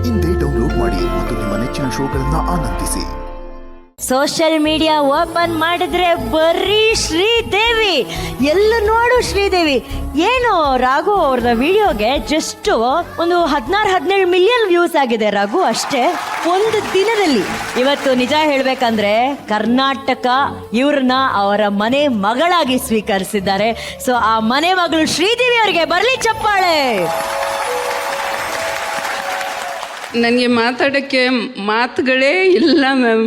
ಇಂದೇ ಡೌನ್ಲೋಡ್ ಮಾಡಿ ಮತ್ತು ನಿಮ್ಮ ನೆಚ್ಚಿನ ಶೋಗಳನ್ನ ಆನಂದಿಸಿ. ಸೋಷಿಯಲ್ ಮೀಡಿಯಾ ಓಪನ್ ಮಾಡಿದ್ರೆ ಬರೀ ಶ್ರೀದೇವಿ, ಎಲ್ಲ ನೋಡು ಶ್ರೀದೇವಿ. ಏನು ರಾಘು ಅವ್ರದ ವಿಡಿಯೋಗೆ ಜಸ್ಟ್ ಒಂದು 16-17 ಮಿಲಿಯನ್ ವ್ಯೂಸ್ ಆಗಿದೆ ರಾಘು, ಅಷ್ಟೇ ಒಂದು ದಿನದಲ್ಲಿ. ಇವತ್ತು ನಿಜ ಹೇಳ್ಬೇಕಂದ್ರೆ ಕರ್ನಾಟಕ ಇವ್ರನ್ನ ಅವರ ಮನೆ ಮಗಳಾಗಿ ಸ್ವೀಕರಿಸಿದ್ದಾರೆ. ಸೊ ಆ ಮನೆ ಮಗಳು ಶ್ರೀದೇವಿ ಅವರಿಗೆ ಬರ್ಲಿ ಚಪ್ಪಾಳೆ. ನನಗೆ ಮಾತಾಡೋಕ್ಕೆ ಮಾತುಗಳೇ ಇಲ್ಲ ಮ್ಯಾಮ್.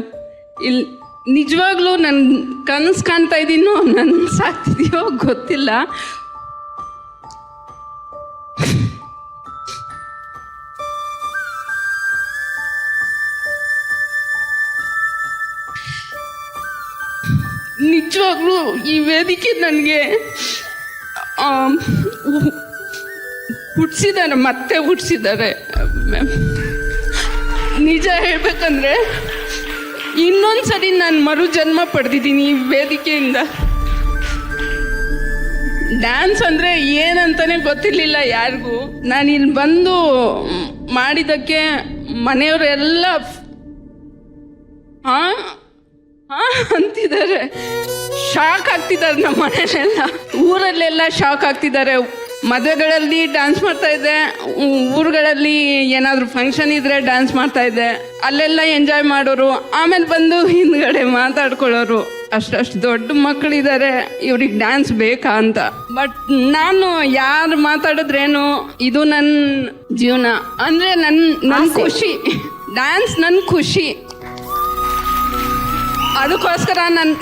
ಇಲ್ಲಿ ನಿಜವಾಗ್ಲೂ ನನ್ನ ಕನಸು ಕಾಣ್ತಾ ಇದ್ದೀನೋ ನನ್ನ ಸಾಕ್ತಿದೆಯೋ ಗೊತ್ತಿಲ್ಲ. ನಿಜವಾಗ್ಲೂ ಈ ವೇದಿಕೆ ನನಗೆ ಹುಟ್ಟಿಸಿದ್ದಾರೆ, ಮತ್ತೆ ಹುಟ್ಟಿಸಿದ್ದಾರೆ ಮ್ಯಾಮ್. ನಿಜ ಹೇಳ್ಬೇಕಂದ್ರೆ ಇನ್ನೊಂದ್ಸರಿ ನಾನು ಮರು ಜನ್ಮ ಪಡೆದಿದ್ದೀನಿ ಈ ವೇದಿಕೆಯಿಂದ. ಡ್ಯಾನ್ಸ್ ಅಂದರೆ ಏನಂತಾನೆ ಗೊತ್ತಿರಲಿಲ್ಲ ಯಾರಿಗೂ. ನಾನು ಇಲ್ಲಿ ಬಂದು ಮಾಡಿದ್ದಕ್ಕೆ ಮನೆಯವರೆಲ್ಲ ಹಾಂ ಅಂತಿದ್ದಾರೆ, ಶಾಕ್ ಆಗ್ತಿದ್ದಾರೆ. ನಮ್ಮ ಮನೆಯಲ್ಲೆಲ್ಲ ಊರಲ್ಲೆಲ್ಲ ಶಾಕ್ ಆಗ್ತಿದ್ದಾರೆ. ಮದುವೆಗಳಲ್ಲಿ ಡ್ಯಾನ್ಸ್ ಮಾಡ್ತಾ ಇದ್ದೆ, ಊರುಗಳಲ್ಲಿ ಏನಾದರೂ ಫಂಕ್ಷನ್ ಇದ್ದರೆ ಡ್ಯಾನ್ಸ್ ಮಾಡ್ತಾ ಇದ್ದೆ, ಅಲ್ಲೆಲ್ಲ ಎಂಜಾಯ್ ಮಾಡೋರು. ಆಮೇಲೆ ಬಂದು ಹಿಂದ್ಗಡೆ ಮಾತಾಡ್ಕೊಳ್ಳೋರು, ಅಷ್ಟು ದೊಡ್ಡ ಮಕ್ಕಳಿದ್ದಾರೆ, ಇವ್ರಿಗೆ ಡ್ಯಾನ್ಸ್ ಬೇಕಾ ಅಂತ. ಬಟ್ ನಾನು ಯಾರು ಮಾತಾಡಿದ್ರೇನು, ಇದು ನನ್ನ ಜೀವನ ಅಂದರೆ ನನ್ನ ಖುಷಿ. ಡ್ಯಾನ್ಸ್ ನನ್ನ ಖುಷಿ. ಅದಕ್ಕೋಸ್ಕರ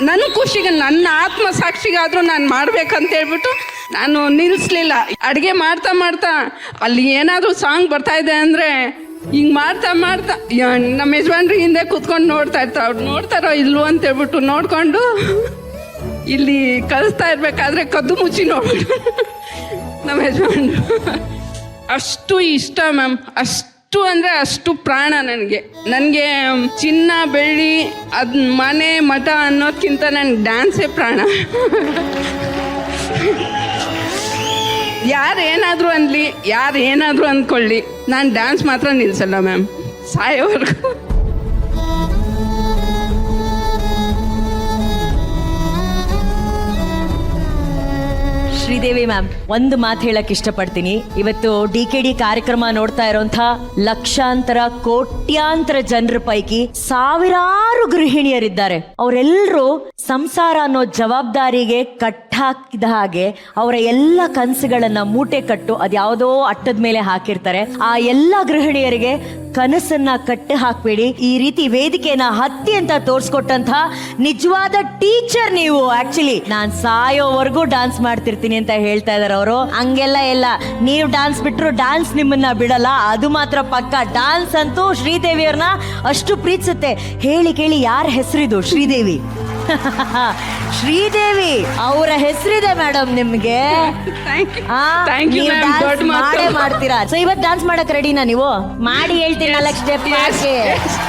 ನನ್ನ ಖುಷಿಗೆ, ನನ್ನ ಆತ್ಮಸಾಕ್ಷಿಗಾದರೂ ನಾನು ಮಾಡ್ಬೇಕಂತ ಹೇಳ್ಬಿಟ್ಟು ನಾನು ನಿಲ್ಲಿಸ್ಲಿಲ್ಲ. ಅಡುಗೆ ಮಾಡ್ತಾ ಮಾಡ್ತಾ ಅಲ್ಲಿ ಏನಾದರೂ ಸಾಂಗ್ ಬರ್ತಾ ಇದೆ ಅಂದರೆ ಹಿಂಗೆ ಮಾಡ್ತಾ ಮಾಡ್ತಾ ನಮ್ಮ ಯಜಮಾನ್ರು ಹಿಂದೆ ಕೂತ್ಕೊಂಡು ನೋಡ್ತಾ ಇರ್ತಾರೆ. ಅವ್ರು ನೋಡ್ತಾರೋ ಇಲ್ವೋ ಅಂತ ಹೇಳ್ಬಿಟ್ಟು ನೋಡಿಕೊಂಡು ಇಲ್ಲಿ ಕಲಿಸ್ತಾ ಇರಬೇಕಾದ್ರೆ ಕದ್ದು ಮುಚ್ಚಿ ನೋಡ್ಬಿಟ್ಟು ನಮ್ಮ ಯಜಮಾನ್ರು. ಅಷ್ಟು ಇಷ್ಟ ಮ್ಯಾಮ್, ಅಷ್ಟು ಅಂದರೆ ಅಷ್ಟು ಪ್ರಾಣ ನನಗೆ. ಚಿನ್ನ ಬೆಳ್ಳಿ ಅದು ಮನೆ ಮಠ ಅನ್ನೋದಕ್ಕಿಂತ ನನಗೆ ಡ್ಯಾನ್ಸೇ ಪ್ರಾಣ. ಯಾರೇನಾದರೂ ಅನ್ನಲಿ, ಯಾರು ಏನಾದರೂ ಅಂದ್ಕೊಳ್ಳಿ, ನಾನು ಡ್ಯಾನ್ಸ್ ಮಾತ್ರ ನಿಲ್ಲಿಸಲ್ಲ ಮ್ಯಾಮ್, ಸಾಯೋವರೆಗೂ. ಶ್ರೀದೇವಿ ಮ್ಯಾಮ್, ಒಂದು ಮಾತು ಹೇಳಕ್ ಇಷ್ಟಪಡ್ತೀನಿ. ಇವತ್ತು DKD ಕಾರ್ಯಕ್ರಮ ನೋಡ್ತಾ ಇರೋಂಥ ಲಕ್ಷಾಂತರ ಕೋಟ್ಯಾಂತರ ಜನರ ಪೈಕಿ ಸಾವಿರಾರು ಗೃಹಿಣಿಯರಿದ್ದಾರೆ. ಅವರೆಲ್ಲರೂ ಸಂಸಾರ ಅನ್ನೋ ಜವಾಬ್ದಾರಿಗೆ ಕಟ್ಟಾಕಿದ ಹಾಗೆ ಅವರ ಎಲ್ಲ ಕನಸುಗಳನ್ನ ಮೂಟೆ ಕಟ್ಟು ಅದ್ಯಾವುದೋ ಅಟ್ಟದ ಮೇಲೆ ಹಾಕಿರ್ತಾರೆ. ಆ ಎಲ್ಲ ಗೃಹಿಣಿಯರಿಗೆ ಕನಸನ್ನ ಕಟ್ಟಿ ಹಾಕ್ಬೇಡಿ, ಈ ರೀತಿ ವೇದಿಕೆನ ಹತ್ತಿ ಅಂತ ತೋರ್ಸ್ಕೊಟ್ಟಂತ ನಿಜವಾದ ಟೀಚರ್ ನೀವು. ಆಕ್ಚುಲಿ ನಾನ್ ಸಾಯೋವರೆಗೂ ಡಾನ್ಸ್ ಮಾಡ್ತಿರ್ತೀನಿ ಅಂತ ಹೇಳ್ತಾ ಇದಾರೆ ಅವರು. ಹಂಗೆಲ್ಲ ಇಲ್ಲ, ನೀವು ಡಾನ್ಸ್ ಬಿಟ್ರು ಡಾನ್ಸ್ ನಿಮ್ಮನ್ನ ಬಿಡಲ್ಲ, ಅದು ಮಾತ್ರ ಪಕ್ಕ. ಡಾನ್ಸ್ ಅಂತೂ ಶ್ರೀದೇವಿ ಅವ್ರನ್ನ ಅಷ್ಟು ಪ್ರೀತಿಸುತ್ತೆ. ಹೇಳಿ ಕೇಳಿ ಯಾರ ಹೆಸರಿದು? ಶ್ರೀದೇವಿ. ಶ್ರೀದೇವಿ ಅವರ ಹೆಸರಿದೆ ಮೇಡಮ್ ನಿಮ್ಗೆ. ಮಾಡೇ ಮಾಡ್ತೀರಾ. ಸೊ ಇವತ್ತು ಡಾನ್ಸ್ ಮಾಡಕ್ ರೆಡಿನಾ ನೀವು? ಮಾಡಿ ಹೇಳ್ತೀನಿ 4 ಸ್ಟೆಪ್.